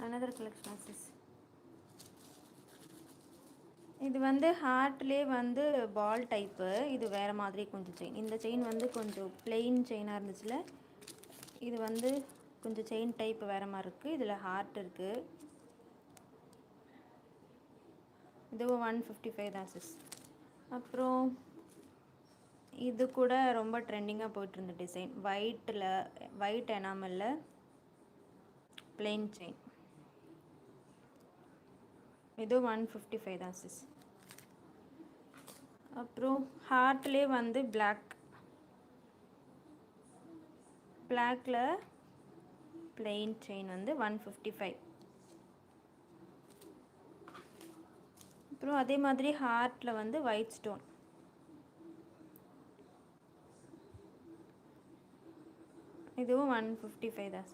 another collection sis. இது வந்து ஹார்ட்லேயே வந்து பால் டைப்பு. இது வேறு மாதிரி கொஞ்சம் செயின். இந்த செயின் வந்து கொஞ்சம் பிளெயின் செயினாக இருந்துச்சுல, இது வந்து கொஞ்சம் செயின் டைப் வேறு மாதிரி இருக்குது. இதில் ஹார்ட் இருக்குது. இதுவும் 155 தான் சிஸ். அப்புறம் இது கூட ரொம்ப ட்ரெண்டிங்காக போயிட்டுருந்த டிசைன், ஒயிட் எனாமலில் பிளெயின் செயின். இதுவும் 155 தான் சிஸ். அப்புறம் ஹார்ட்லேயே வந்து பிளாக்கில் பிளெயின் செயின் வந்து 155. அப்புறம் அதே மாதிரி ஹார்ட்டில் வந்து ஒயிட் ஸ்டோன். இதுவும் 155 தான்.